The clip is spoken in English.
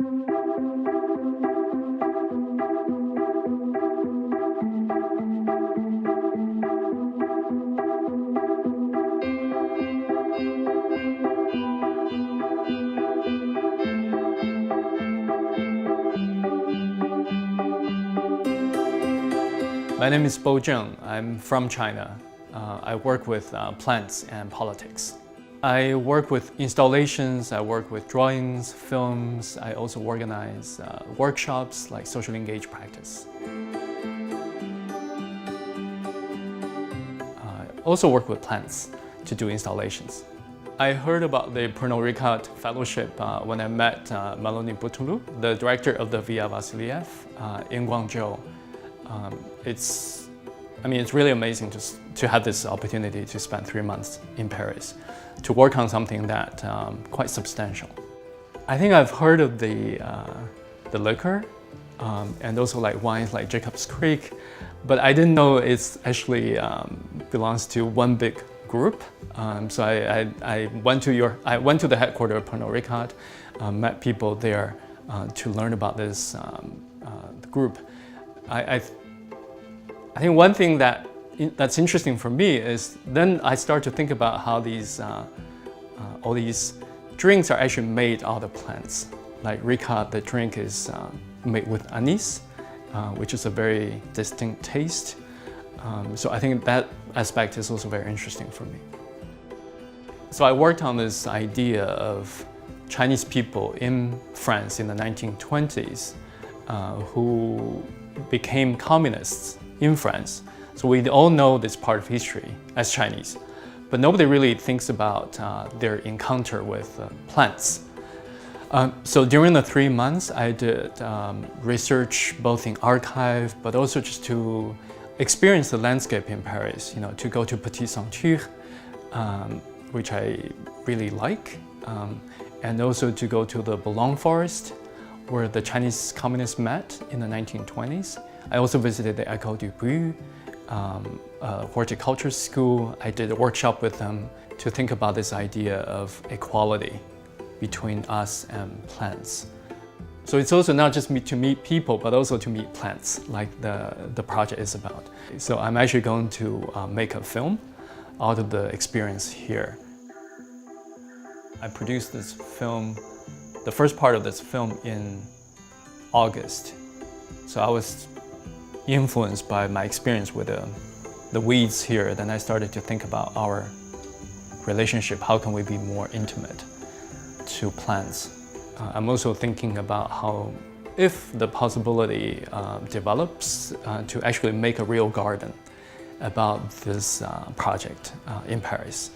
My name is Zheng Bo. I'm from China. I work with plants and politics. I work with installations, I work with drawings, films. I also organize workshops like social engaged practice. I also work with plants to do installations. I heard about the Pernod Ricard Fellowship when I met Melanie Butulu, the director of the Via Vasiliev in Guangzhou. It's really amazing to have this opportunity to spend 3 months in Paris to work on something that quite substantial. I think I've heard of the liquor and also like wines like Jacob's Creek, but I didn't know it's actually belongs to one big group. So I went to the headquarters of Pernod Ricard, met people there to learn about this group. I think one thing that's interesting for me is then I start to think about how these all these drinks are actually made out of plants. Like Ricard, the drink is made with anise, which is a very distinct taste. So I think that aspect is also very interesting for me. So I worked on this idea of Chinese people in France in the 1920s who became communists in France. So we all know this part of history as Chinese, but nobody really thinks about their encounter with plants. So during the 3 months, I did research both in archive, but also just to experience the landscape in Paris, to go to Petit Saint-Cyr, which I really like, and also to go to the Boulogne forest, where the Chinese communists met in the 1920s. I also visited the École du Bruit, horticulture school. I did a workshop with them to think about this idea of equality between us and plants. So it's also not just to meet people, but also to meet plants, like the project is about. So I'm actually going to make a film out of the experience here. I produced this film, the first part of this film in August. So I was influenced by my experience with the weeds here. Then I started to think about our relationship. How can we be more intimate to plants? I'm also thinking about how, if the possibility develops to actually make a real garden about this project in Paris.